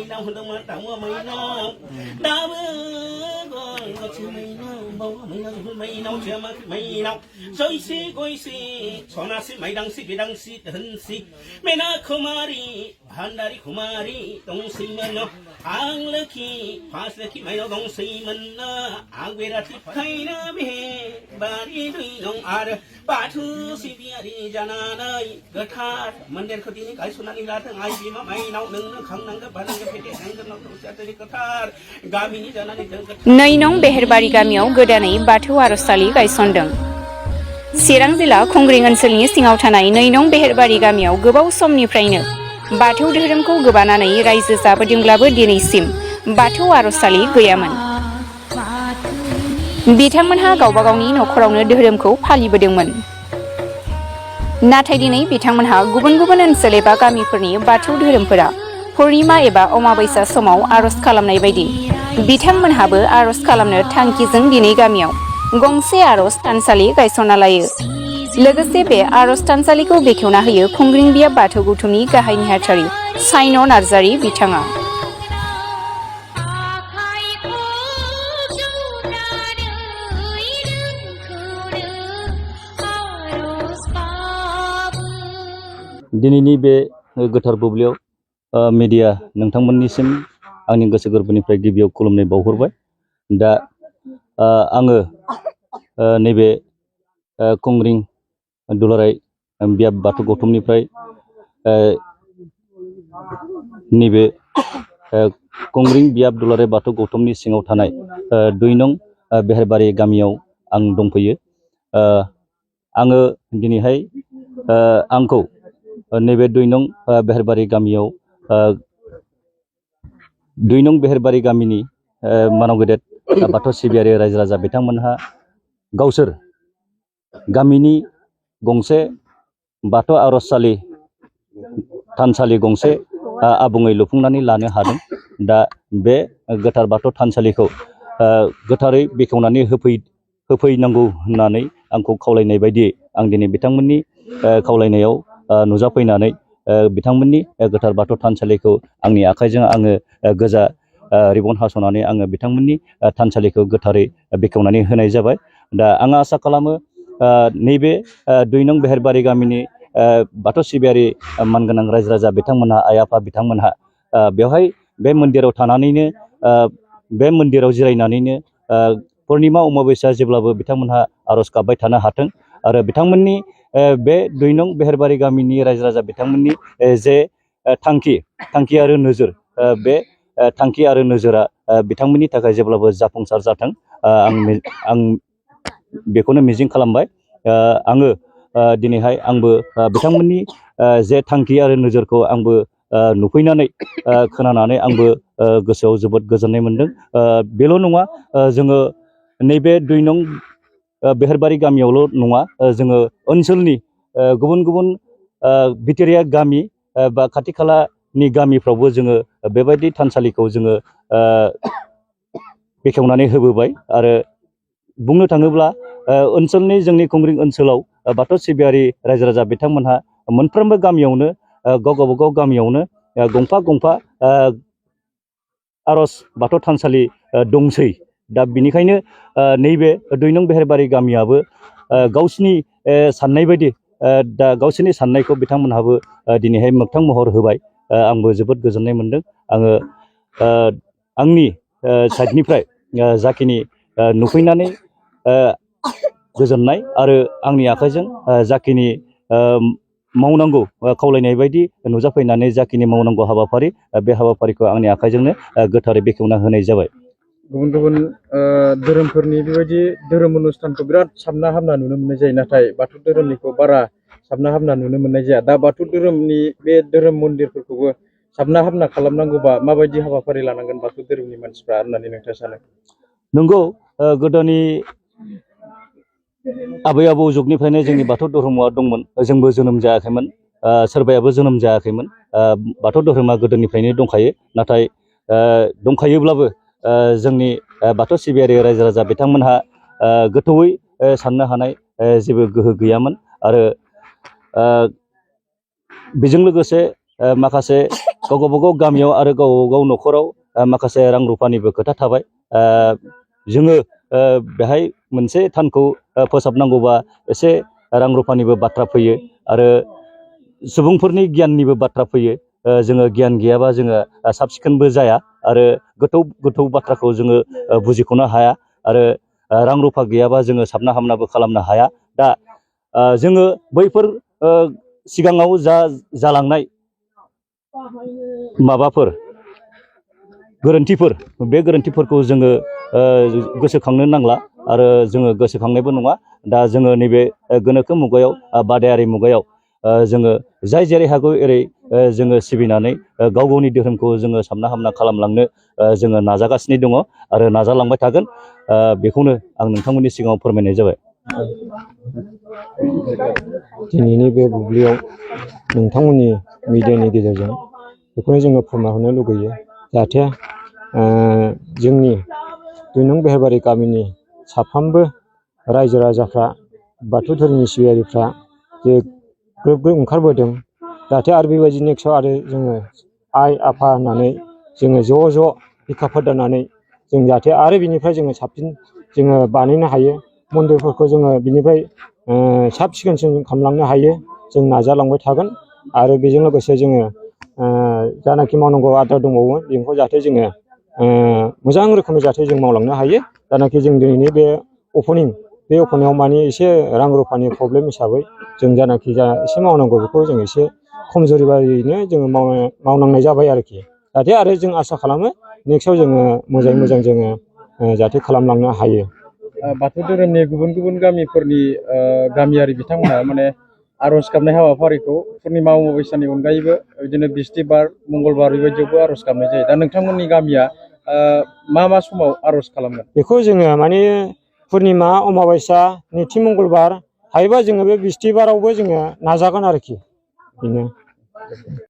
nào hương mà đào mây nào đào gọi có chưa mây nào bao mây nào chưa mà mây nào rồi xí coi xí cho na xí mày đăng xí bị đăng xí hân xí mày na kumari handari kumari dong xí mình nó ang leki pas leki mày nó dong xí mình nó ang về ra thì thấy nó bề bari đuôi nong ar ba thu xí bia đi jana đây gật hát mình đen khơi đi cái số này ra thằng ai bị mà mày nào đừng nó không năng cái bạn năng cái phải để năng cái nó cũng sẽ tới gật hát gami ni jana ni đừng नै नं बेहेरबारि गामियाव गोदानै बाथौ आर'जसालि गायसनदों। चिरां जिल्ला खुंग्रिं ओनसोलनि सिङाव थानाय नै नं बेहेरबारि गामियाव गोबाव समनिफ्रायनो बाथौ धोरोमखौ गोबानानै रायजो जाबोदोंब्लाबो दिनैसिम बाथौ आर'जसालि गैयामोन। बिथांमोनहा गावबा गावनि न'खरावनो धोरोमखौ फालिबोदोंमोन। नाथाय दिनै बिथांमोनहा गुबुन गुबुन ओनसोल एबा गामिफोरनि बाथौ धोरोमफोरा पुर्णिमा एबा अमाबैसा समाव आर'ज खालामनाय बायदि बिथांमोनहाबो आर'ज खालामनो थांखिजों दिनै गामियाव गंसे आर'ज थानसालि गायसनना लायो। लोगोसे बे आर'ज थानसालिखौ बेखेवना होयो खुंग्रिं बियाब बाथौ गौथुमनि गाहाय नेहाथारि साइन' नार्जारि बिथाङा। दिनैनि बे गोथार बुब्लियाव मिडिया नोंथांमोननिसिम आंनि गोसो गोरबोनिफ्राय गिबियाव खुलुमनाय बावहरबाय। दा आङो नैबे खुंग्रिं दुलाराय बियाब बाथौ गौथुमनिफ्राय नैबे खुंग्रिं बियाब दुलाराय बाथौ गौथुमनि सिङाव थानाय 2 नं बेहेरबारि गामियाव आं दंफैयो। आङो दिनैहाय आंखौ नैबे 2 नं बेहेरबारि गामियाव 2 नं बेहेरबारि गामिनि मानाव गेदेर बाथौ सिबियारि रायजो राजा बिथांमोनहा गावसोर गामिनि गंसे बाथौ आर'जसालि थानसालि गंसे आबुङै लुफुंनानै लानो हादों। दा बे गोथार बाथौ थानसालिखौ गोथारै बेखेवनानै होफैनांगौ होननानै आंखौ खावलायनाय बायदियै आं दिनै बिथांमोननि खावलायनायाव नुजाफैनानै बिथांमोननि गोथार बाथौ थानसालिखौ आंनि आखाइजों आङो गोजा रिबन हास'नानै आङो बिथांमोननि थानसालिखौ गोथारै बेखेवनानै होनाय जाबाय। दा आं आसा खालामो नैबे 2 नं बेहेरबारि गामिनि बाथौ सिबियारि मानगोनां रायजो राजा बिथांमोनहा आइ आफा बिथांमोनहा बेवहाय बे मन्दिराव थानानैनो बे मन्दिराव जिरायनानैनो पुर्णिमा अमाबैसा जेब्लाबो बिथांमोनहा आर'ज गाबबाय थानो हाथों आरो बिथांमोननि बे 2 नं बेहेरबारि गामिनि रायजो राजा बिथांमोननि जे थांखि आरो नोजोर बे थांखि आरो नोजोरा बिथांमोननि थाखाय जेब्लाबो जाफुंसार जाथों आं बेखौनो मिजिं खालामबाय। आङो दिनैहाय आंबो बिथांमोननि जे थांखि आरो नोजोरखौ आंबो नुफैनानै खोनानानै आंबो गोसोआव जोबोद गोजोननाय मोनदों। बेल' नङा, जोङो नैबे 2 नं बेहेरबारि गामियावल' नङा, जोङो ओनसोलनि गुबुन गुबुन बिथोरिया गामि बा खाथि खालानि गामिफ्रावबो जोङो बेबायदि थानसालिखौ जोङो बेखेवनानै होबोबाय। आरो बुंनो थाङोब्ला ओनसोलनि जोंनि खुंग्रिं ओनसोलाव बाथौ सिबियारि रायजो राजा बिथांमोनहा मोनफ्रोमबो गामियावनो गावबागाव गामियावनो गंफा गंफा आर'ज बाथौ थानसालि दंसै। दा बिनिखायनो नैबे 2 नं बेहेरबारि गामियाबो गावसिनि साननाय बायदि दा गावसोरनि साननायखौ बिथांमोनहाबो दिनैहाय मोगथां महर होबाय। आंबो जोबोद गोजोननाय मोनदों। आङो आंनि साइडनिफ्राय जाखिनि नुफैनानै गोजोननाय आरो आंनि आखाइजों जाखिनि मावनांगौ खावलायनाय बायदि नुजाफैनानै जाखिनि मावनांगौ हाबाफारि बे हाबाफारिखौ आंनि आखाइजोंनो गोथारै बेखेवना होनाय जाबाय। गुबुन गुबुन धोरोमफोरनि बेबायदि धोरोम अनुष्ठानखौ बिराद साबना हामना नुनो मोननाय जायो, नाथाय बाथौ धोरोमनिखौ बारा साबना हामना नुनो मोननाय जाया। दा बाथौ धोरोमनि बे धोरोम मन्दिरफोरखौबो साबना हामना खालामनांगौबा माबायदि हाबाफारि लानांगोन बाथौ धोरोमनि मानसिफ्रा होननानै नोंथाङा सानो? नंगौ, गोदोनि आबै आबौ जुगनिफ्रायनो जोंनि बाथौ धोरोमा दंमोन। जोंबो जोनोम जायाखैमोन, सोरबायाबो जोनोम जायाखैमोन। बाथौ धोरोमा गोदोनिफ्रायनो दंखायो। नाथाय दंखायोब्लाबो जोंनि बाथौ सिबियारि रायजो राजा बिथांमोनहा गोथौयै साननो हानाय जेबो गोहो गैयामोन। आरो बेजों लोगोसे माखासे गावबागाव गामियाव आरो गावबागाव न'खराव माखासे रां रुफानिबो खोथा थाबाय। जोङो बेहाय मोनसे थानखौ फोसाबनांगौबा एसे रां रुफानिबो बाथ्रा फैयो आरो सुबुंफोरनि गियाननिबो बाथ्रा फैयो। जोङो गियान गैयाबा जोङो साब सिखोनबो जाया आरो गोथौ गोथौ बाथ्राखौ जोङो बुजिख'नो हाया आरो रां रुफा गैयाबा जोङो साबना हामनाबो खालामनो हाया। दा जोङो बैफोर सिगाङाव जालांनाय माबाफोर गोरोन्थिफोर बे गोरोन्थिफोरखौ जोङो गोसोखांनो नांला आरो जोङो गोसोखांनायबो नङा। दा जोङो नैबे गोनोखो मुगायाव बादायारि मुगायाव जोङो जाय जेरै हागौ एरै जोङो सिबिनानै गाव गावनि धोरोमखौ जोङो साबना हामना खालामलांनो जोङो नाजागासिनो दङ आरो नाजालांबाय थागोन। बेखौनो आं नोंथांमोननि सिगाङाव फोरमायनाय जाबाय। दिनैनि बे बुब्लियाव नोंथांमोननि मिडियानि गेजेरजों बेखौनो जोङो फोरमायहरनो लुगैयो जाहाथे जोंनि 2 नं बेहेरबारि गामिनि साफ्रोमबो रायजो राजाफ्रा बाथौ धोरोमनि सिबियारिफ्रा जे ग्रोब ग्रोब ओंखारबोदों जाहाथे आरो बेबायदि नेक्स्टआव आरो जोङो आइ आफा होननानै जोङो ज' बिखा फोरदाननानै जों जाहाथे आरो बिनिफ्राय जोङो साबसिन जोङो बानायनो हायो। मन्दिरफोरखौ जोङो बिनिफ्राय साब सिखोनसिन खालामलांनो हायो जों नाजालांबाय थागोन आरो बेजों लोगोसे जोङो जानाखि मावनांगौ आद्रा दंबावो बेखौ जाहाथे जोङो मोजां रोखोमै जाहाथे जों मावलांनो हायो। जानाखि जों दिनैनि बे अपेनिंआव माने एसे रां रुफानि प्रब्लेम हिसाबै जों जानाखि एसे मावनांगौ बेखौ जों एसे खमजुरि बायदियैनो जोङो मावनांनाय जाबाय आरोखि। जाहाथे आरो जों आसा खालामो नेक्स्टआव जोङो मोजाङै जोङो जाहाथे खालामलांनो हायो। बाथौ धोरोमनि गुबुन गुबुन गामिफोरनि गामियारि बिथांमोना माने आर'ज गाबनाय हाबाफारिखौ पुर्निमा अमाबैसानि अनगायैबो बिदिनो बिस्थिबार मंगलबार बेबायदियावबो आर'ज गाबनाय जायो। दा नोंथांमोननि गामिया मा समाव आर'ज खालामगोन? बेखौ जोङो माने पुर्निमा अमाबैसा नैथि मंगलबार हायोबा जोङो बे बिस्थिबारावबो जोङो नाजागोन आरोखि बेनो।